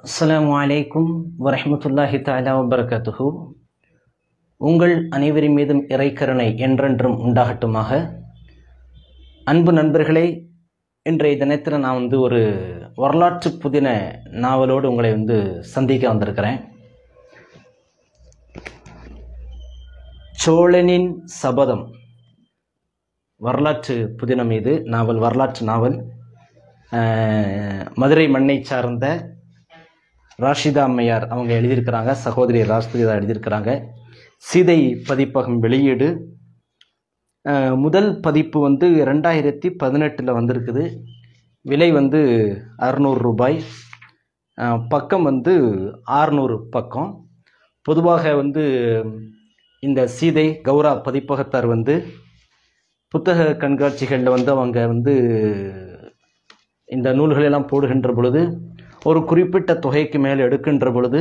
அஸ்ஸலாமு அலைக்கும் வரஹ்மத்துல்லாஹி தஆலா வபரகாத்துஹு. உங்கள் அனைவரின் மீதும் இறைக்கருணை என்றென்றும் உண்டாகட்டுமாக. அன்பு நண்பர்களே, இன்றைய தினத்தில் நான் ஒரு வரலாற்று புதின நாவலோடு உங்களை சந்திக்க வந்திருக்கிறேன். சோழனின் சபதம் வரலாற்று புதினம். இது வரலாற்று நாவல். மதுரை மண்ணை சார்ந்த ராஷிதா அம்மையார் அவங்க எழுதியிருக்கிறாங்க. சகோதரி ராஷ்டிதா எழுதியிருக்கிறாங்க. சீதை பதிப்பகம் வெளியீடு. முதல் பதிப்பு 2018 வந்திருக்குது. விலை 600 ரூபாய். பக்கம் 600 பக்கம். பொதுவாக இந்த சீதை கௌரா பதிப்பகத்தார் புத்தக கண்காட்சிகளில் அவங்க இந்த நூல்களெல்லாம் போடுகின்ற பொழுது ஒரு குறிப்பிட்ட தொகைக்கு மேலே எடுக்கின்ற பொழுது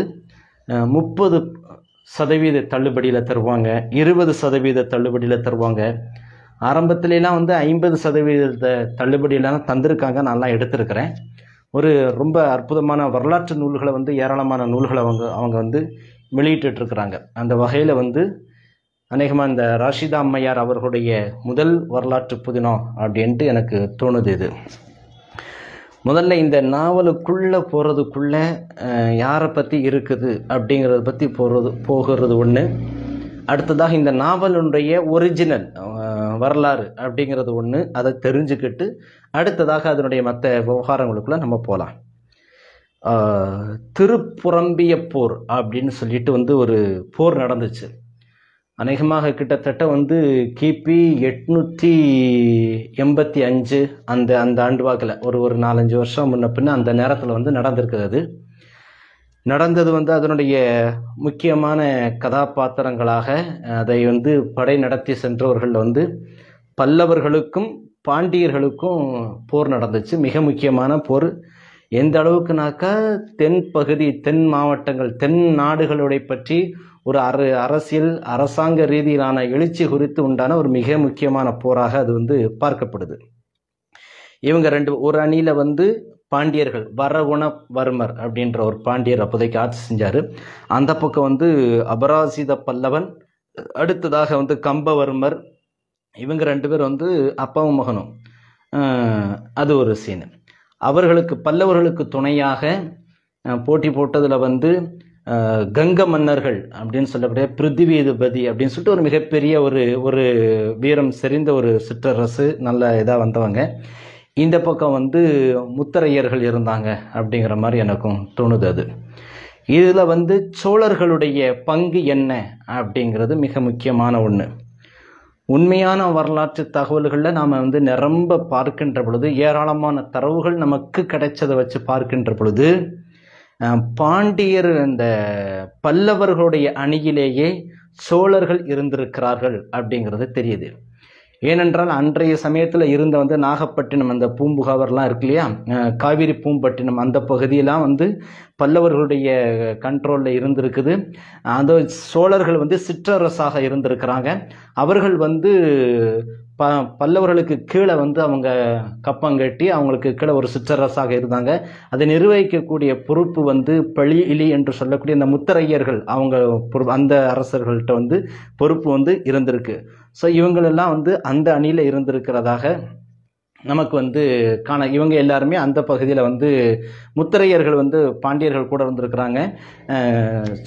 30% தள்ளுபடியில் தருவாங்க, 20% தள்ளுபடியில் தருவாங்க. ஆரம்பத்துலலாம் 50% தள்ளுபடியெல்லாம் தந்திருக்காங்க. நான்லாம் எடுத்திருக்கிறேன். ஒரு ரொம்ப அற்புதமான வரலாற்று நூல்களை ஏராளமான நூல்களை அவங்க வெளியிட்டுருக்குறாங்க. அந்த வகையில் அநேகமாக இந்த ராஷிதா அம்மையார் அவர்களுடைய முதல் வரலாற்று புதினம் அப்படின்ட்டு எனக்கு தோணுது. இது முதல்ல இந்த நாவலுக்குள்ளே போகிறதுக்குள்ளே யாரை பற்றி இருக்குது அப்படிங்கிறத பற்றி போகிறது ஒன்று. அடுத்ததாக இந்த நாவலுடைய ஒரிஜினல் வரலாறு அப்படிங்கிறது ஒன்று. அதை தெரிஞ்சுக்கிட்டு அடுத்ததாக அதனுடைய மற்ற விவகாரங்களுக்குள்ளே நம்ம போகலாம். திருப்புறம்பிய போர் அப்படின்னு சொல்லிட்டு ஒரு போர் நடந்துச்சு. அநேகமாக கிட்டத்தட்ட கிபி 885 அந்த ஆண்டு வாக்கில் ஒரு 4-5 வருஷம் முன்ன பின்ன அந்த நேரத்தில் நடந்திருக்குது. நடந்தது அதனுடைய முக்கியமான கதாபாத்திரங்களாக அதை படை நடத்தி சென்றவர்கள் பல்லவர்களுக்கும் பாண்டியர்களுக்கும் போர் நடந்துச்சு. மிக முக்கியமான போர். எந்த அளவுக்குனாக்கா தென் மாவட்டங்கள், தென் நாடுகளுடைய பற்றி ஒரு அரசியல் அரசாங்க ரீதியிலான எழுச்சி குறித்து உண்டான ஒரு மிக முக்கியமான போராக அது பார்க்கப்படுது. இவங்க ஒரு அணியில பாண்டியர்கள், வரகுணவர்மர் அப்படின்ற ஒரு பாண்டியர் அப்போதைக்கு ஆட்சி செஞ்சாரு. அந்த பக்கம் அபராசித பல்லவன், அடுத்ததாக கம்பவர்மர். இவங்க 2 பேர் அப்பாவும் மகனும். அது ஒரு சீனு. பல்லவர்களுக்கு துணையாக போட்டி போட்டதில் கங்க மன்னர்கள் அப்படின்னு சொல்லக்கூடிய பிருத்திவிபதி அப்படின்னு சொல்லிட்டு ஒரு மிகப்பெரிய ஒரு வீரம் செறிந்த ஒரு சிற்றரசு, நல்ல இதாக வந்தவங்க. இந்த பக்கம் முத்தரையர்கள் இருந்தாங்க அப்படிங்கிற மாதிரி எனக்கும் தோணுது. அது இதில் சோழர்களுடைய பங்கு என்ன அப்படிங்கிறது மிக முக்கியமான ஒன்று. உண்மையான வரலாற்று தகவல்களில் நாம் நிரம்ப பார்க்கின்ற பொழுது, ஏராளமான தரவுகள் நமக்கு கிடைச்சதை வச்சு பார்க்கின்ற பொழுது, பாண்டியர் இந்த பல்லவர்களுடைய அணியிலேயே சோழர்கள் இருந்திருக்கிறார்கள் அப்படிங்கிறது தெரியுது. ஏனென்றால் அன்றைய சமயத்தில் இருந்த நாகப்பட்டினம், அந்த பூம்புகாவர்லாம் இருக்கு இல்லையா, காவிரி பூம்பட்டினம், அந்த பகுதியெல்லாம் பல்லவர்களுடைய கண்ட்ரோலில் இருந்திருக்குது. அந்த சோழர்கள் சிற்றரசாக இருந்திருக்கிறாங்க. அவர்கள் பல்லவர்களுக்கு கீழே அவங்க கப்பங்கட்டி அவங்களுக்கு கீழே ஒரு சிற்றரசாக இருந்தாங்க. அதை நிர்வகிக்கக்கூடிய பொறுப்பு பழியிலி என்று சொல்லக்கூடிய அந்த முத்தரையர்கள், அவங்க அந்த அரசர்கள்ட்ட பொறுப்பு இருந்திருக்கு. ஸோ இவங்களெல்லாம் அந்த அணியில் இருந்திருக்கிறதாக நமக்கு காண. இவங்க எல்லாருமே அந்த பகுதியில் முத்தரையர்கள் பாண்டியர்கள் கூட இருந்திருக்கிறாங்க.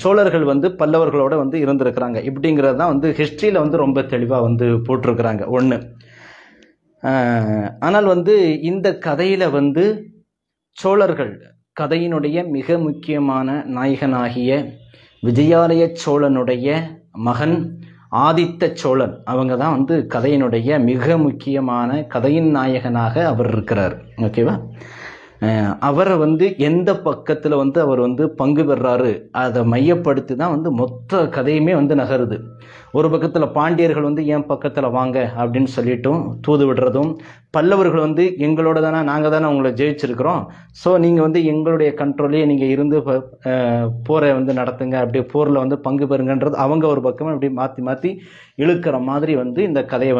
சோழர்கள் பல்லவர்களோட இருந்திருக்கிறாங்க. இப்படிங்கிறது தான் ஹிஸ்ட்ரியில் ரொம்ப தெளிவாக போட்டிருக்கிறாங்க ஒன்று. ஆனால் இந்த கதையில் சோழர்கள் கதையினுடைய மிக முக்கியமான நாயகனாகிய விஜயாலய சோழனுடைய மகன் ஆதித்த சோழன், அவங்க தான் கதையினுடைய மிக முக்கியமான கதையின் நாயகனாக அவர் இருக்கிறார். ஓகேவா? அவரை எந்த பக்கத்தில் அவர் பங்கு பெறாரு அதை மையப்படுத்தி தான் மொத்த கதையுமே நகருது. ஒரு பக்கத்தில் பாண்டியர்கள் என் பக்கத்தில் வாங்க அப்படின்னு சொல்லிட்டும் தூது விடுறதும், பல்லவர்கள் எங்களோட தானே, நாங்கள் தானே உங்களை ஜெயிச்சிருக்கிறோம், ஸோ நீங்கள் எங்களுடைய கண்ட்ரோலே நீங்கள் இருந்து போரை நடத்துங்க, அப்படியே போரில் பங்கு பெறுங்கன்றது அவங்க ஒரு பக்கமாக அப்படி மாற்றி மாற்றி இழுக்கிற மாதிரி இந்த கதையை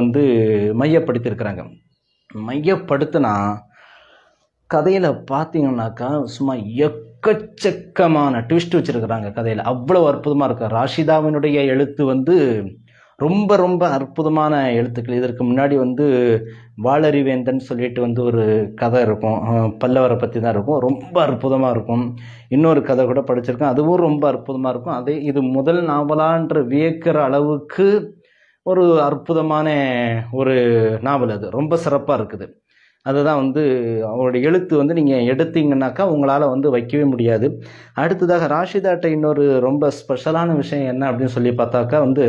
மையப்படுத்தியிருக்கிறாங்க. மையப்படுத்தினா கதையில் பார்த்தீங்கன்னாக்கா சும்மா எக்கச்சக்கமான ட்விஸ்ட் வச்சுருக்கிறாங்க கதையில். அவ்வளோ அற்புதமாக இருக்கும். ராஷிதாவினுடைய எழுத்து வந்து ரொம்ப ரொம்ப அற்புதமான எழுத்துக்கள். இதற்கு முன்னாடி வந்து வாளறிவேந்தன் சொல்லிட்டு வந்து ஒரு கதை இருக்கும், பல்லவரை பற்றி தான் இருக்கும், ரொம்ப அற்புதமாக இருக்கும். இன்னொரு கதை கூட படிச்சிருக்கேன், அதுவும் ரொம்ப அற்புதமாக இருக்கும். அதே இது முதல் நாவலான்ற வியக்கிற அளவுக்கு ஒரு அற்புதமான ஒரு நாவல். அது ரொம்ப சிறப்பாக இருக்குது. அதுதான் வந்து அவருடைய எழுத்து வந்து நீங்கள் எடுத்தீங்கன்னாக்கா உங்களால் வந்து வைக்கவே முடியாது. அடுத்ததாக ராஷிதாட்ட இன்னொரு ரொம்ப ஸ்பெஷலான விஷயம் என்ன அப்படின்னு சொல்லி பார்த்தாக்கா வந்து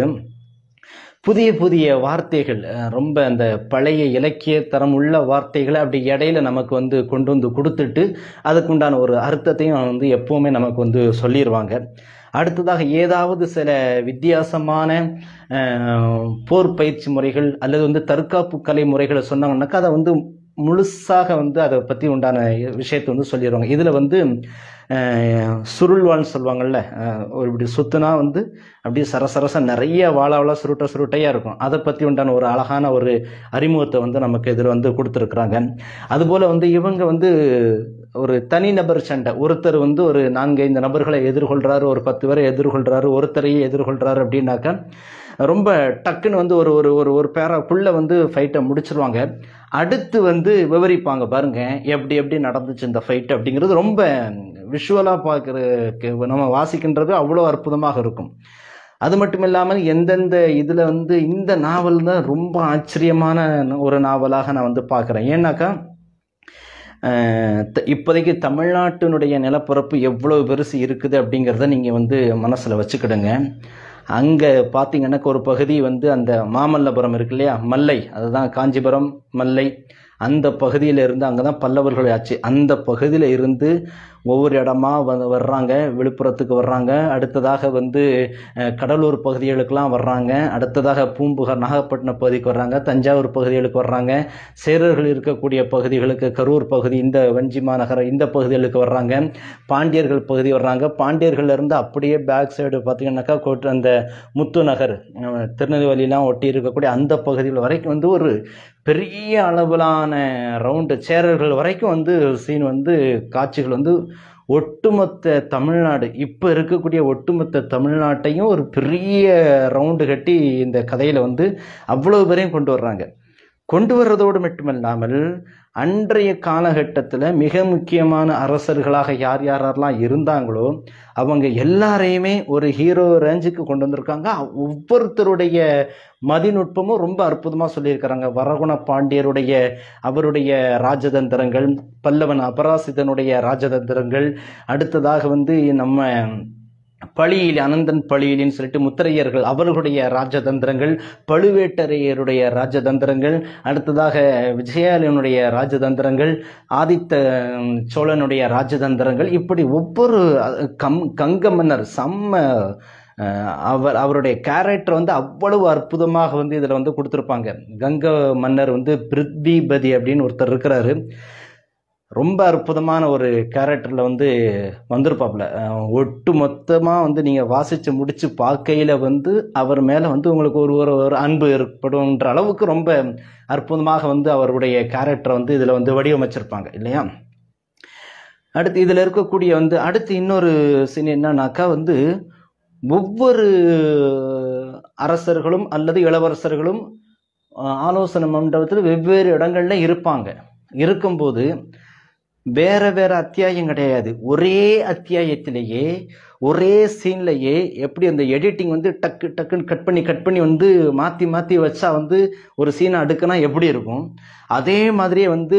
புதிய புதிய வார்த்தைகள், ரொம்ப அந்த பழைய இலக்கிய தரம் உள்ள வார்த்தைகளை அப்படி இடையில நமக்கு வந்து கொண்டு வந்து கொடுத்துட்டு அதுக்குண்டான ஒரு அர்த்தத்தையும் வந்து எப்போவுமே நமக்கு வந்து சொல்லிடுவாங்க. அடுத்ததாக ஏதாவது சில வித்தியாசமான போர் பயிற்சி முறைகள் அல்லது வந்து தற்காப்பு கலை முறைகளை சொன்னாங்கன்னாக்கா அதை வந்து முழுசாக வந்து அதை பற்றி உண்டான விஷயத்தை வந்து சொல்லிடுவாங்க. இதில் வந்து சுருள்வாள்னு சொல்லுவாங்கள்ல, ஒரு இப்படி சுற்றுனா வந்து அப்படியே சரசரச நிறைய வாழாவெல்லாம் சுருட்டையாக இருக்கும். அதை பற்றி உண்டான ஒரு அழகான ஒரு அறிமுகத்தை வந்து நமக்கு இதில் வந்து கொடுத்துருக்குறாங்க. அதுபோல் வந்து இவங்க வந்து ஒரு தனிநபர் சண்டை, ஒருத்தர் வந்து ஒரு 4-5 நபர்களை எதிர்கொள்கிறாரு, ஒரு 10 பேரை எதிர்கொள்கிறாரு, ஒருத்தரையே எதிர்கொள்கிறாரு அப்படின்னாக்கா ரொம்ப டக்குன்னு வந்து ஒரு ஒரு ஒரு ஒரு பேராக்குள்ளே வந்து ஃபைட்டை முடிச்சிருவாங்க. அடுத்து வந்து விவரிப்பாங்க பாருங்க எப்படி எப்படி நடந்துச்சு இந்த ஃபைட் அப்படிங்கிறது. ரொம்ப விஷுவலாக பார்க்குறதுக்கு நம்ம வாசிக்கின்றது அவ்வளோ அற்புதமாக இருக்கும். அது மட்டும் இல்லாமல் எந்தெந்த இதில் வந்து இந்த நாவல் தான் ரொம்ப ஆச்சரியமான ஒரு நாவலாக நான் வந்து பார்க்குறேன். ஏன்னாக்கா இப்போதைக்கு தமிழ்நாட்டினுடைய நிலப்பரப்பு எவ்வளோ பெருசு இருக்குது அப்படிங்கிறத நீங்கள் வந்து மனசில் வச்சுக்கிடுங்க. அங்கே பார்த்தீங்கன்னாக்க ஒரு பகுதி வந்து அந்த மாமல்லபுரம் இருக்கு இல்லையா, மல்லை, அதுதான் காஞ்சிபுரம் மல்லை, அந்த பகுதியில் இருந்து அங்கே தான் பல்லவர்கள் ஆச்சு. அந்த பகுதியில் இருந்து ஒவ்வொரு இடமா வர்றாங்க, விழுப்புரத்துக்கு வர்றாங்க, அடுத்ததாக வந்து கடலூர் பகுதிகளுக்கெல்லாம் வர்றாங்க, அடுத்ததாக பூம்புகார் நாகப்பட்டினம் பகுதிக்கு வர்றாங்க, தஞ்சாவூர் பகுதிகளுக்கு வர்றாங்க, சேரர்கள் இருக்கக்கூடிய பகுதிகளுக்கு கரூர் பகுதி, இந்த வஞ்சி மாநகரம் இந்த பகுதிகளுக்கு வர்றாங்க, பாண்டியர்கள் பகுதி வர்றாங்க. பாண்டியர்கள்லேருந்து அப்படியே பேக் சைடு பார்த்தீங்கன்னாக்கா அந்த முத்து நகர் திருநெல்வேலிலாம் ஒட்டி இருக்கக்கூடிய அந்த பகுதிகள் வரைக்கும் வந்து ஒரு பெரிய அளவிலான ரவுண்டு சேரர்கள் வரைக்கும் வந்து சீன் வந்து காட்சிகள் வந்து ஒட்டுமொத்த தமிழ்நாடு, இப்போ இருக்கக்கூடிய ஒட்டுமொத்த தமிழ்நாட்டையும் ஒரு பெரிய ரவுண்டு கட்டி இந்த கதையில் வந்து அவ்வளோ பேரையும் கொண்டு வர்றாங்க. கொண்டு வர்றதோடு மட்டுமல்லாமல் அன்றைய காலகட்டத்தில் மிக முக்கியமான அரசர்களாக யார் யாரெல்லாம் இருந்தாங்களோ அவங்க எல்லாரையுமே ஒரு ஹீரோ ரேஞ்சுக்கு கொண்டு வந்திருக்காங்க. ஒவ்வொருத்தருடைய மதிநுட்பமும் ரொம்ப அற்புதமாக சொல்லியிருக்கிறாங்க. வரகுண பாண்டியருடைய அவருடைய ராஜதந்திரங்கள், பல்லவன் அபராசிதனுடைய ராஜதந்திரங்கள், அடுத்ததாக வந்து நம்ம பழியில் அனந்தன் பழியிலின்னு சொல்லிட்டு முத்திரையர்கள் அவர்களுடைய ராஜதந்திரங்கள், பழுவேட்டரையருடைய ராஜதந்திரங்கள், அடுத்ததாக விஜயாலயனுடைய ராஜதந்திரங்கள், ஆதித்த சோழனுடைய ராஜதந்திரங்கள், இப்படி ஒவ்வொரு கங்க மன்னர் அவருடைய கேரக்டர் வந்து அவ்வளவு அற்புதமாக வந்து இதில் வந்து கொடுத்துருப்பாங்க. கங்க மன்னர் வந்து பிருத்விபதி அப்படின்னு ஒருத்தர் இருக்கிறாரு. ரொம்ப அற்புதமான ஒரு கேரக்டரில் வந்து வந்திருப்பாப்புல. ஒட்டு மொத்தமாக வந்து நீங்கள் வாசித்து முடித்து பார்க்கையில் வந்து அவர் மேலே வந்து உங்களுக்கு ஒரு அன்பு ஏற்படும்ன்ற அளவுக்கு ரொம்ப அற்புதமாக வந்து அவருடைய கேரக்டரை வந்து இதில் வந்து வடிவமைச்சிருப்பாங்க இல்லையா. அடுத்து இதில் இருக்கக்கூடிய வந்து அடுத்து இன்னொரு சீன் என்னன்னாக்கா வந்து ஒவ்வொரு அரசர்களும் அல்லது இளவரசர்களும் ஆலோசனை மண்டபத்தில் வெவ்வேறு இடங்கள்ல இருப்பாங்க. இருக்கும்போது வேற வேற அத்தியாயம் கிடையாது, ஒரே அத்தியாயத்திலேயே ஒரே சீன்லையே எப்படி அந்த எடிட்டிங் வந்து டக்குன்னு கட் பண்ணி வந்து மாற்றி மாற்றி வச்சா வந்து ஒரு சீனை அடுக்குனா எப்படி இருக்கும், அதே மாதிரியே வந்து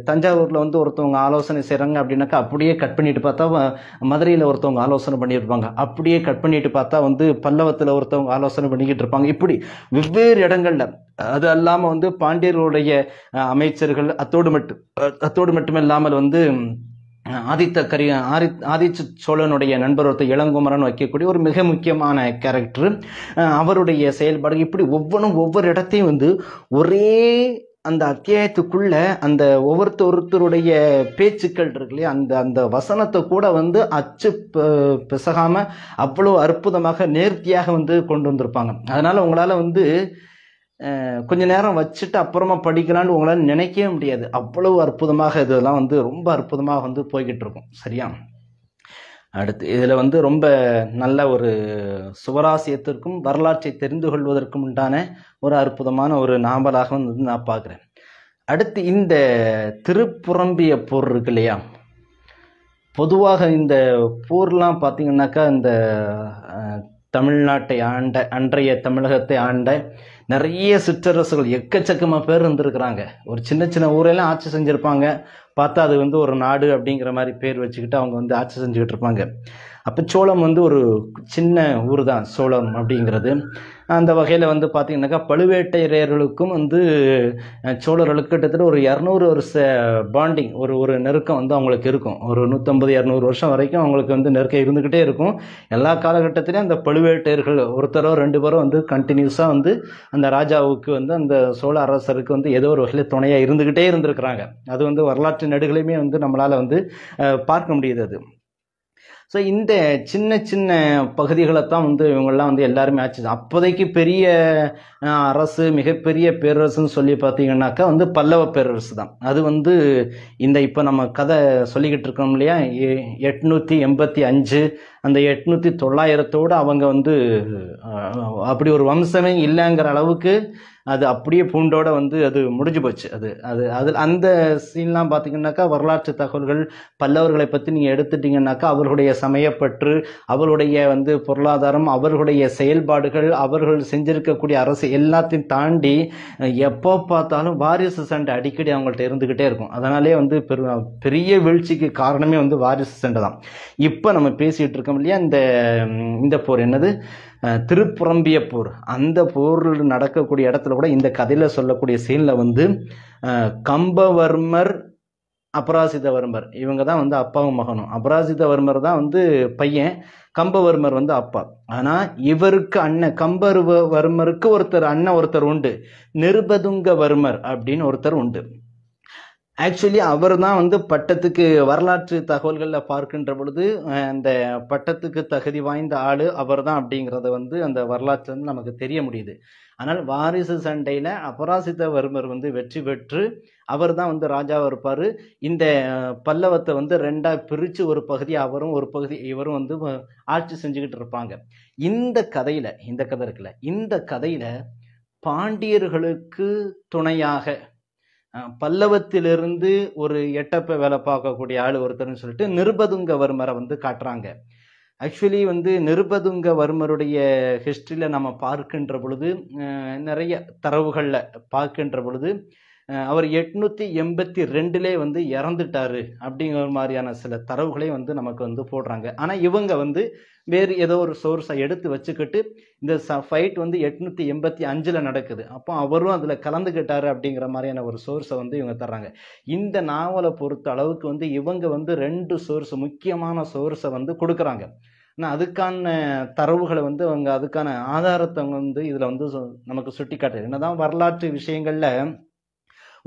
தஞ்சாவூரில் வந்து ஒருத்தவங்க ஆலோசனை செய்கிறாங்க அப்படின்னாக்கா அப்படியே கட் பண்ணிட்டு பார்த்தா மதுரையில் ஒருத்தவங்க ஆலோசனை பண்ணியிருப்பாங்க, அப்படியே கட் பண்ணிட்டு பார்த்தா வந்து பல்லவத்தில் ஒருத்தவங்க ஆலோசனை பண்ணிக்கிட்டு இருப்பாங்க. இப்படி வெவ்வேறு இடங்கள்ல. அது அல்லாமல் வந்து பாண்டியர்களுடைய அமைச்சர்கள் அத்தோடு மட்டுமில்லாமல் வந்து ஆதித்த சோழனுடைய நண்பர் ஒருத்தர் இளங்குமரன் வைக்கக்கூடிய ஒரு மிக முக்கியமான கேரக்டர், அவருடைய செயல்பாடு, இப்படி ஒவ்வொரு இடத்தையும் வந்து ஒரே அந்த அத்தியாயத்துக்குள்ள அந்த ஒவ்வொருத்தருடைய பேச்சுக்கள் இருக்கு இல்லையா, அந்த வசனத்தை கூட வந்து அச்சு பிசகாம அவ்வளோ அற்புதமாக நேர்த்தியாக வந்து கொண்டு வந்திருப்பாங்க. அதனால உங்களால வந்து கொஞ்ச நேரம் வச்சுட்டு அப்புறமா படிக்கலான்னு உங்களால் நினைக்கவே முடியாது. அவ்வளவு அற்புதமாக இதெல்லாம் வந்து ரொம்ப அற்புதமாக வந்து போய்கிட்டு இருக்கும். சரியா? அடுத்து இதில் வந்து ரொம்ப நல்ல ஒரு சுவராசியத்திற்கும் வரலாற்றை தெரிந்து கொள்வதற்கும் உண்டான ஒரு அற்புதமான ஒரு நாவலாக வந்து நான் பார்க்குறேன். அடுத்து இந்த திருப்புறம்பிய போர் இருக்கு இல்லையா, பொதுவாக இந்த போர்லாம் பார்த்தீங்கன்னாக்கா இந்த தமிழ்நாட்டை ஆண்ட, அன்றைய தமிழகத்தை ஆண்ட நிறைய சிற்றரசுகள் எக்கச்சக்கமாக பேர் இருந்திருக்கிறாங்க. ஒரு சின்ன சின்ன ஊரெல்லாம் ஆட்சி செஞ்சுருப்பாங்க. பார்த்தா அது வந்து ஒரு நாடு அப்படிங்கிற மாதிரி பேர் வச்சுக்கிட்டு அவங்க வந்து ஆட்சி செஞ்சுக்கிட்டு இருப்பாங்க. அப்போ சோளம் வந்து ஒரு சின்ன ஊர் தான் சோளம் அப்படிங்கிறது. அந்த வகையில் வந்து பார்த்திங்கனாக்கா பழுவேட்டையர்களுக்கும் வந்து சோழர்களுக்கு கிட்டத்தட்ட ஒரு 200 வருஷ பாண்டிங், ஒரு நெருக்கம் வந்து அவங்களுக்கு இருக்கும். ஒரு 150-200 வருஷம் வரைக்கும் அவங்களுக்கு வந்து நெருக்கம் இருந்துக்கிட்டே இருக்கும். எல்லா காலகட்டத்திலையும் அந்த பழுவேட்டையர்கள் ஒருத்தரோ 2 பேரோ வந்து கண்டினியூஸாக வந்து அந்த ராஜாவுக்கு வந்து அந்த சோழ அரசருக்கு வந்து ஏதோ ஒரு வகையில் துணையாக இருந்துக்கிட்டே இருந்திருக்கிறாங்க. அது வந்து வரலாற்று நெடுகளையுமே வந்து நம்மளால் வந்து பார்க்க முடியுது. அது ஸோ இந்த சின்ன சின்ன பகுதிகளை தான் வந்து இவங்கெல்லாம் வந்து எல்லாருமே ஆச்சு. அப்போதைக்கு பெரிய அரசு, மிகப்பெரிய பேரரசுன்னு சொல்லி பார்த்தீங்கன்னாக்கா வந்து பல்லவ பேரரசு தான். அது வந்து இந்த இப்போ நம்ம கதை சொல்லிக்கிட்டு இருக்கோம் இல்லையா, 885 அந்த 800-900 அவங்க வந்து அப்படி ஒரு வம்சமே இல்லைங்கிற அளவுக்கு அது அப்படியே பூண்டோட வந்து அது முடிஞ்சு போச்சு. அது அந்த சீன்லாம் பார்த்தீங்கன்னாக்கா வரலாற்று தகவல்கள் பல்லவர்களை பற்றி நீங்கள் எடுத்துட்டீங்கன்னாக்கா அவர்களுடைய சமயப்பற்று, அவர்களுடைய வந்து பொருளாதாரம், அவர்களுடைய செயல்பாடுகள், அவர்கள் செஞ்சிருக்கக்கூடிய அரசு எல்லாத்தையும் தாண்டி எப்போ பார்த்தாலும் வாரிசு சண்டை அடிக்கடி அவங்கள்ட்ட இருந்துக்கிட்டே இருக்கும். அதனாலே வந்து பெரிய வீழ்ச்சிக்கு காரணமே வந்து வாரிசு சண்டை தான். இப்போ நம்ம பேசிகிட்டு இருக்கோம் இல்லையா, இந்த போர் என்னது, திருப்புறம்பிய போர். அந்த போர் நடக்கக்கூடிய இடத்துல கூட இந்த கதையில் சொல்லக்கூடிய சீனில் வந்து கம்பவர்மர், அபராசிதவர்மர் இவங்க தான் வந்து அப்பாவும் மகனும். அபராசிதவர்மர் தான் வந்து பையன், கம்பவர்மர் வந்து அப்பா. ஆனால் இவருக்கு அண்ணன், கம்பவர்மருக்கு ஒருத்தர் உண்டு, நிருபதுங்கவர்மர் அப்படின்னு ஒருத்தர் உண்டு. ஆக்சுவலி அவர் தான் வந்து பட்டத்துக்கு வரலாற்று தகவல்களில் பார்க்கின்ற பொழுது அந்த பட்டத்துக்கு தகுதி வாய்ந்த ஆள் அவர் தான் அப்படிங்கிறத வந்து அந்த வரலாற்று வந்து நமக்கு தெரிய முடியுது. ஆனால் வாரிசு சண்டையில் அபராசிதவர்மர் வந்து வெற்றி பெற்று அவர் தான் வந்து ராஜாவாக இருப்பார். இந்த பல்லவத்தை வந்து 2ஆக பிரித்து ஒரு பகுதி அவரும் ஒரு பகுதி இவரும் வந்து ஆட்சி செஞ்சுக்கிட்டு இருப்பாங்க. இந்த கதை இருக்குல்ல, இந்த கதையில் பாண்டியர்களுக்கு துணையாக பல்லவத்திலிருந்து ஒரு எட்டப்ப வேலை பார்க்கக்கூடிய ஆள் ஒருத்தர்னு சொல்லிட்டு நிருபதுங்கவர்மரை வந்து காட்டுறாங்க. ஆக்சுவலி வந்து நிருபதுங்கவர்மருடைய ஹிஸ்ட்ரியில் நம்ம பார்க்கின்ற பொழுது நிறைய தரவுகளில் பார்க்கின்ற பொழுது அவர் 882 வந்து இறந்துட்டாரு அப்படிங்கிற மாதிரியான சில தரவுகளை வந்து நமக்கு வந்து போடுறாங்க. ஆனால் இவங்க வந்து வேறு ஏதோ ஒரு சோர்ஸை எடுத்து வச்சுக்கிட்டு இந்த ஃபைட் வந்து 885 நடக்குது, அப்போ அவரும் அதில் கலந்துக்கிட்டாரு அப்படிங்கிற மாதிரியான ஒரு சோர்ஸை வந்து இவங்க தர்றாங்க. இந்த நாவலை பொறுத்த அளவுக்கு வந்து இவங்க வந்து 2 சோர்ஸ், முக்கியமான சோர்ஸை வந்து கொடுக்குறாங்க. ஆனால் அதுக்கான தரவுகளை வந்து அவங்க அதுக்கான ஆதாரத்தை வந்து இதில் வந்து நமக்கு சுட்டி காட்டுது. என்னதான் வரலாற்று விஷயங்களில்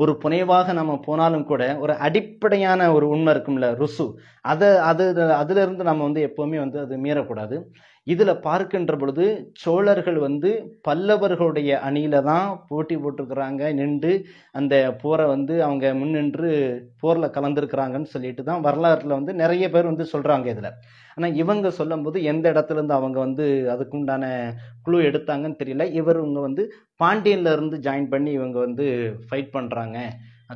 ஒரு புனைவாக நம்ம போனாலும் கூட ஒரு அடிப்படையான ஒரு உண்மை இருக்கும்ல, ருசு, அதிலிருந்து நம்ம வந்து எப்போவுமே வந்து அது மீறக்கூடாது. இதில் பார்க்கின்ற பொழுது சோழர்கள் வந்து பல்லவர்களுடைய அணியில தான் போட்டி போட்டுருக்குறாங்க, நின்று அந்த போரை வந்து அவங்க முன்னின்று போரில் கலந்துருக்கிறாங்கன்னு சொல்லிட்டு தான் வரலாற்றில் வந்து நிறைய பேர் வந்து சொல்கிறாங்க இதில். ஆனால் இவங்க சொல்லும் போது எந்த இடத்துலேருந்து அவங்க வந்து அதுக்குண்டான குழு எடுத்தாங்கன்னு தெரியல. இவங்க வந்து பாண்டியன்லேருந்து ஜாயின் பண்ணி இவங்க வந்து ஃபைட் பண்ணுறாங்க,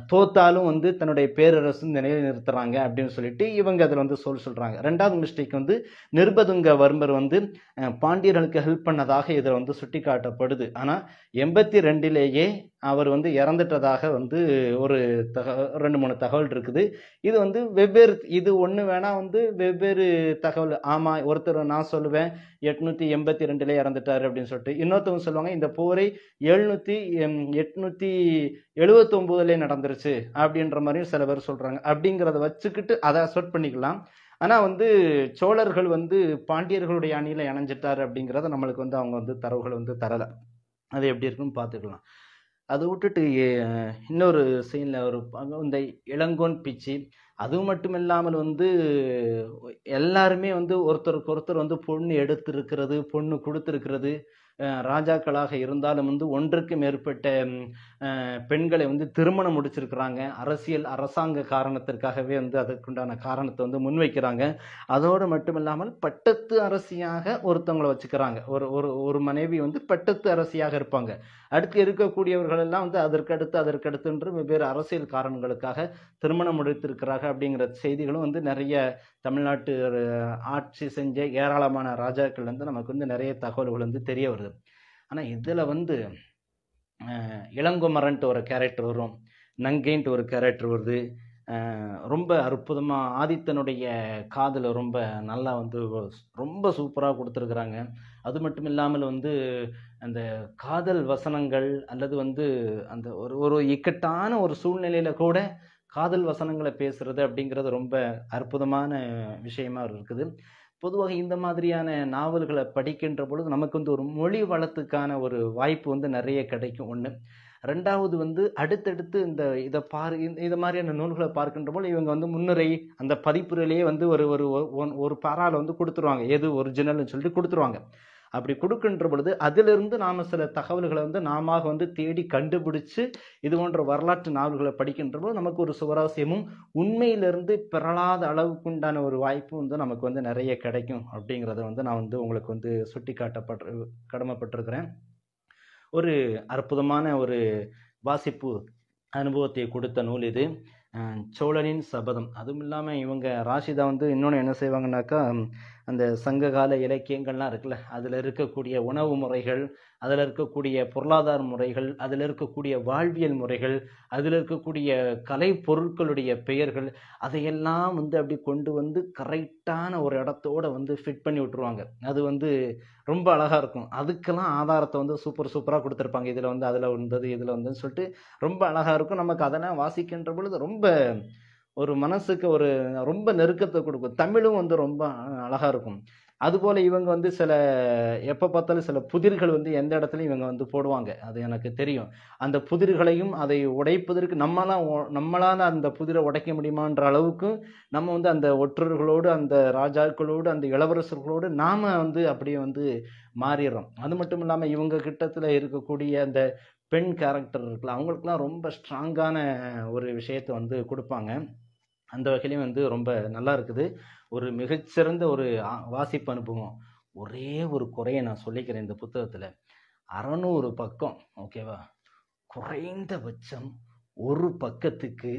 தோத்தாலும் வந்து தன்னுடைய பேரரசு நிலைநிறுத்துறாங்க அப்படின்னு சொல்லிட்டு இவங்க அதில் வந்து சொல்கிறாங்க. 2வது மிஸ்டேக் வந்து நிருபதுங்கவர்மர் வந்து பாண்டியர்களுக்கு ஹெல்ப் பண்ணதாக இதில் வந்து சுட்டி காட்டப்படுது. ஆனால் 82 அவர் வந்து இறந்துட்டதாக வந்து ஒரு 2-3 தகவல் இருக்குது. இது வந்து வெவ்வேறு, இது ஒன்று வேணா வந்து வெவ்வேறு தகவல். ஆமாம், ஒருத்தர் நான் சொல்லுவேன் 882 இறந்துட்டாரு அப்படின்னு சொல்லிட்டு, இன்னொருத்தவங்க சொல்லுவாங்க இந்த போரை 879 நடந்துருச்சு அப்படின்ற மாதிரியும் சில பேர் சொல்றாங்க. அப்படிங்கிறத வச்சுக்கிட்டு அதை அசர்ட் பண்ணிக்கலாம். ஆனால் வந்து சோழர்கள் வந்து பாண்டியர்களுடைய அணியில் இணைஞ்சிட்டாரு அப்படிங்கிறத நம்மளுக்கு வந்து அவங்க வந்து தரவுகள் வந்து தரலை. அது எப்படி இருக்குன்னு பார்த்துக்கலாம். அதை விட்டுட்டு இன்னொரு சீனில் ஒரு இந்த இளங்கோன் பிச்சி, அதுவும் மட்டும் இல்லாமல் வந்து எல்லாருமே வந்து ஒருத்தருக்கு ஒருத்தர் வந்து பொண்ணு எடுத்திருக்கிறது, பொண்ணு கொடுத்துருக்கிறது, ராஜாக்களாக இருந்தாலும் வந்து ஒன்றுக்கு மேற்பட்ட பெண்களை வந்து திருமணம் முடிச்சிருக்கிறாங்க. அரசாங்க காரணத்திற்காகவே வந்து அதற்குண்டான காரணத்தை வந்து முன்வைக்கிறாங்க. அதோடு மட்டும் இல்லாமல் பட்டத்து அரசியாக ஒருத்தவங்களை வச்சுக்கிறாங்க. ஒரு ஒரு ஒரு மனைவி வந்து பட்டத்து அரசியாக இருப்பாங்க. அடுத்து இருக்கக்கூடியவர்கள் எல்லாம் வந்து அதற்கடுத்துன்ற வெவ்வேறு அரசியல் காரணங்களுக்காக திருமணம் முடித்திருக்கிறாங்க அப்படிங்கிற செய்திகளும் வந்து நிறைய தமிழ்நாட்டு ஆட்சி செஞ்ச ஏராளமான ராஜாக்கள் வந்து நமக்கு வந்து நிறைய தகவல்கள் வந்து தெரிய வருது. ஆனா இதுல வந்து இளங்குமரன்ட்டு ஒரு கேரக்டர் வரும், நங்கைன்ட்டு ஒரு கேரக்டர் வருது. ரொம்ப அற்புதமா ஆதித்தனுடைய காதல ரொம்ப நல்லா வந்து ரொம்ப சூப்பராக கொடுத்துருக்குறாங்க. அது மட்டும் இல்லாமல் வந்து அந்த காதல் வசனங்கள் அல்லது வந்து அந்த ஒரு ஒரு இக்கட்டான ஒரு சூழ்நிலையில கூட காதல் வசனங்களை பேசுறது அப்படிங்கிறது ரொம்ப அற்புதமான விஷயமா இருக்குது. பொதுவாக இந்த மாதிரியான நாவல்களை படிக்கின்ற பொழுது நமக்கு வந்து ஒரு மொழி வளத்துக்கான ஒரு வாய்ப்பு வந்து நிறைய கிடைக்கும். ஒன்று. ரெண்டாவது வந்து அடுத்தடுத்து இதை மாதிரியான நூல்களை பார்க்கின்ற போது இவங்க வந்து முன்னுரை அந்த பதிப்புரையிலேயே வந்து ஒரு ஒரு ஒரு பாரால வந்து கொடுத்துருவாங்க, எது ஒரிஜினல்னு சொல்லிட்டு கொடுத்துருவாங்க. அப்படி கொடுக்கின்ற பொழுது அதிலிருந்து நாம சில தகவல்களை வந்து நாம வந்து தேடி கண்டுபிடிச்சு இது போன்ற வரலாற்று நாவல்களை படிக்கின்ற போது நமக்கு ஒரு சுவராசியமும் உண்மையிலிருந்து பெறலாத அளவுக்குண்டான ஒரு வாய்ப்பு வந்து நமக்கு வந்து நிறைய கிடைக்கும் அப்படிங்கிறத வந்து நான் வந்து உங்களுக்கு வந்து சுட்டி கடமைப்பட்டிருக்கிறேன். ஒரு அற்புதமான ஒரு வாசிப்பு அனுபவத்தை கொடுத்த நூல் இது, சோழனின் சபதம். அதுவும் இல்லாமல் இவங்க ராஷிதா வந்து இன்னொன்று என்ன செய்வாங்கன்னாக்கா, அந்த சங்ககால இலக்கியங்கள்லாம் இருக்குல்ல, அதில் இருக்கக்கூடிய உணவு முறைகள், அதில் இருக்கக்கூடிய பொருளாதார முறைகள், அதில் இருக்கக்கூடிய வாழ்வியல் முறைகள், அதில் இருக்கக்கூடிய கலை பொருட்களுடைய பெயர்கள், அதையெல்லாம் வந்து அப்படி கொண்டு வந்து கரெக்டான ஒரு இடத்தோட வந்து ஃபிட் பண்ணி விட்டுருவாங்க. அது வந்து ரொம்ப அழகாக இருக்கும். அதுக்கெல்லாம் ஆதாரத்தை வந்து சூப்பராக கொடுத்துருப்பாங்க. இதில் வந்து அதில் வந்தது, இதில் வந்ததுன்னு சொல்லிட்டு ரொம்ப அழகாக இருக்கும். நமக்கு அதெல்லாம் வாசிக்கின்ற பொழுது ரொம்ப ஒரு மனசுக்கு ஒரு ரொம்ப நெருக்கத்தை கொடுக்கும். தமிழும் வந்து ரொம்ப அழகாக இருக்கும். அதுபோல் இவங்க வந்து எப்போ பார்த்தாலும் சில புதிர்கள் வந்து எந்த இடத்துலையும் இவங்க வந்து போடுவாங்க, அது எனக்கு தெரியும். அந்த புதிர்களையும் அதை உடைப்பதற்கு நம்மளால் அந்த புதிரை உடைக்க முடியுமான்ற அளவுக்கு நம்ம வந்து அந்த ஒற்றர்களோடு, அந்த ராஜாக்களோடு, அந்த இளவரசர்களோடு நாம் வந்து அப்படியே வந்து மாறிடுறோம். அது மட்டும் இல்லாமல் இவங்க கிட்டத்தில் இருக்கக்கூடிய அந்த பெண் கேரக்டர் இருக்குல்ல, அவங்களுக்குலாம் ரொம்ப ஸ்ட்ராங்கான ஒரு விஷயத்தை வந்து கொடுப்பாங்க. அந்த வகையிலையும் வந்து ரொம்ப நல்லா இருக்குது. ஒரு மிகச்சிறந்த ஒரு வாசிப்பு அனுபவம். ஒரே ஒரு குறையை நான் சொல்லிக்கிறேன் இந்த புத்தகத்தில், 600 பக்கம். ஓகேவா? குறைந்தபட்சம் ஒரு பக்கத்துக்கு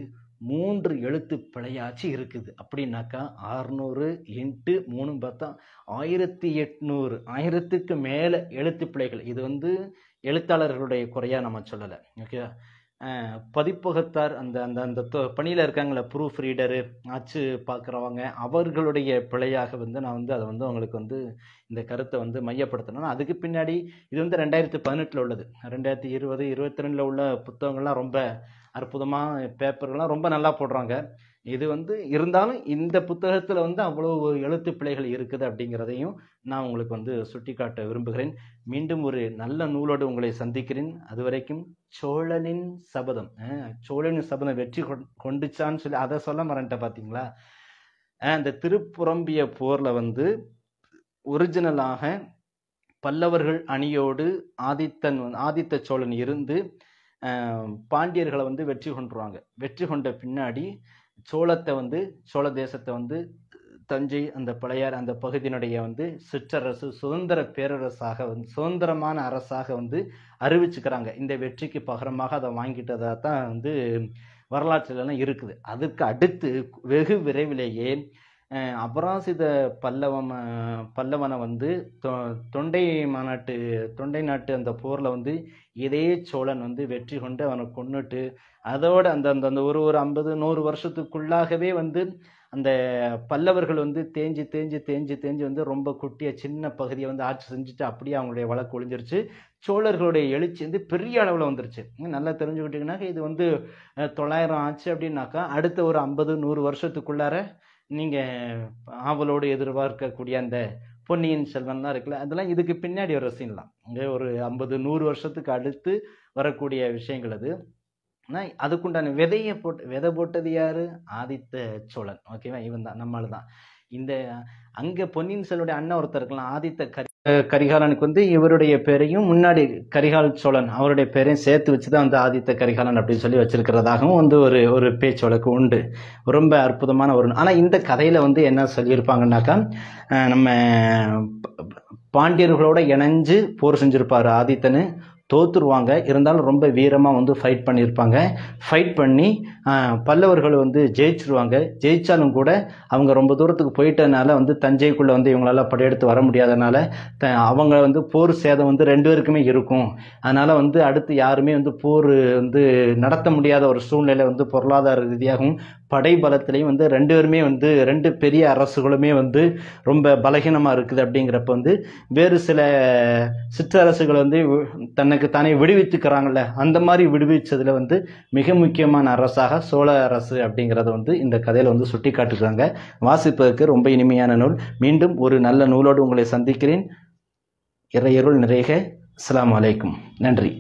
3 எழுத்து பிழையாச்சு இருக்குது. அப்படின்னாக்கா 600 × 3 பார்த்தா 1800, 1000க்கு மேலே எழுத்து பிழைகள். இது வந்து எழுத்தாளர்களுடைய குறையாக நம்ம சொல்லலை. ஓகேவா? பதிப்பகத்தார் அந்த அந்த அந்த பணியில் இருக்காங்களே, ப்ரூஃப் ரீடரு, அச்சு பார்க்குறவங்க, அவர்களுடைய பிழையாக வந்து நான் வந்து அதை வந்து அவங்களுக்கு வந்து இந்த கருத்தை வந்து மையப்படுத்தணும். அதுக்கு பின்னாடி இது வந்து 2018 உள்ளது. 2020, 22 உள்ள புத்தகங்கள்லாம் ரொம்ப அற்புதமாக பேப்பர்கள்லாம் ரொம்ப நல்லா போடுறாங்க. இது வந்து இருந்தாலும் இந்த புத்தகத்தில் வந்து அவ்வளவு எழுத்து பிழைகள் இருக்குது அப்படிங்கிறதையும் நான் உங்களுக்கு வந்து சுட்டி காட்ட விரும்புகிறேன். மீண்டும் ஒரு நல்ல நூலோடு உங்களை சந்திக்கிறேன். அதுவரைக்கும் சோழனின் சபதம். சோழனின் சபதம் வெற்றி கொண்டுச்சான்னு சொல்லி அதை சொல்ல மறந்துட்டேன், பார்த்தீங்களா? அந்த திருப்புறம்பிய போரில் வந்து ஒரிஜினலாக பல்லவர்கள் அணியோடு ஆதித்த சோழன் இருந்து பாண்டியர்களை வந்து வெற்றி கொண்டுருவாங்க. வெற்றி கொண்ட பின்னாடி சோழ தேசத்தை வந்து தஞ்சை, அந்த பழையாறு, அந்த பகுதியினுடைய வந்து சிற்றரசு, சுதந்திர பேரரசாக வந்து சுதந்திரமான அரசாக வந்து அறிவிச்சுக்கிறாங்க. இந்த வெற்றிக்கு பகரமாக அதை வாங்கிட்டதாக தான் வந்து வரலாற்றுலாம் இருக்குது. அதுக்கு அடுத்து வெகு விரைவிலேயே அபராசித பல்லவனை வந்து தொண்டை நாட்டு அந்த போரில் வந்து இதே சோழன் வந்து வெற்றி கொண்டு அவனை கொன்னுட்டு, அதோட அந்த அந்த ஒரு 50-100 வருஷத்துக்குள்ளாகவே வந்து அந்த பல்லவர்கள் வந்து தேஞ்சு வந்து ரொம்ப குட்டிய சின்ன பகுதியை வந்து ஆட்சி செஞ்சுட்டு அப்படியே அவங்களுடைய வழக்கு ஒழிஞ்சிருச்சு. சோழர்களுடைய எழுச்சி வந்து பெரிய அளவில் வந்துருச்சு. நல்லா தெரிஞ்சுக்கிட்டிங்கன்னாக்கா இது வந்து 900 ஆச்சு அப்படின்னாக்கா அடுத்த ஒரு 50-100 வருஷத்துக்குள்ளார நீங்கள் ஆவலோடு எதிர்பார்க்கக்கூடிய அந்த பொன்னியின் செல்வன்லாம் இருக்குல்ல, அதெல்லாம் இதுக்கு பின்னாடி வர சீன்லாம். இங்கே ஒரு 50-100 வருஷத்துக்கு அடுத்து வரக்கூடிய விஷயங்கள் அது. ஆனால் அதுக்குண்டான விதை போட்டது யாரு? ஆதித்த சோழன். ஓகேவா? இவன் தான், நம்மளால தான். இந்த அங்கே பொன்னியின் செல்வனுடைய அண்ணன் ஒருத்தர் இருக்கலாம், ஆதித்த கரிகாலனுக்கு வந்து இவருடைய பேரையும் முன்னாடி கரிகால் சோழன் அவருடைய பேரையும் சேர்த்து வச்சு தான் வந்து ஆதித்த கரிகாலன் அப்படின்னு சொல்லி வச்சிருக்கிறதாகவும் வந்து ஒரு பேச்சு வழக்கு உண்டு. ரொம்ப அற்புதமான ஒரு. ஆனால் இந்த கதையில் வந்து என்ன சொல்லியிருப்பாங்கன்னாக்கா, நம்ம பாண்டியர்களோட இணைஞ்சு போர் செஞ்சிருப்பார் ஆதித்தனு. தோத்துருவாங்க, இருந்தாலும் ரொம்ப வீரமாக வந்து ஃபைட் பண்ணியிருப்பாங்க. ஃபைட் பண்ணி பல்லவர்கள் வந்து ஜெயிச்சிருவாங்க. ஜெயித்தாலும் கூட அவங்க ரொம்ப தூரத்துக்கு போயிட்டதுனால வந்து தஞ்சைக்குள்ளே வந்து இவங்களால படையெடுத்து வர முடியாதனால அவங்க வந்து போர் சேதம் வந்து 2 பேருக்குமே இருக்கும். அதனால் வந்து அடுத்து யாருமே வந்து போர் வந்து நடத்த முடியாத ஒரு சூழ்நிலை வந்து பொருளாதார ரீதியாகவும் படை பலத்திலையும் வந்து 2 பேருமே வந்து 2 பெரிய அரசுகளுமே வந்து ரொம்ப பலகீனமாக இருக்குது. அப்படிங்கிறப்ப வந்து வேறு சில சிற்றரசுகள் வந்து தனக்கு தானே விடுவித்துக்கிறாங்கல்ல, அந்த மாதிரி விடுவிச்சதில் வந்து மிக முக்கியமான அரசாக சோழ அரசு அப்படிங்கிறத வந்து இந்த கதையில் வந்து சுட்டி காட்டுகிறாங்க. வாசிப்பதற்கு ரொம்ப இனிமையான நூல். மீண்டும் ஒரு நல்ல நூலோடு உங்களை சந்திக்கிறேன். இறையருள் நிறைக. அஸ்ஸலாமு அலைக்கும். நன்றி.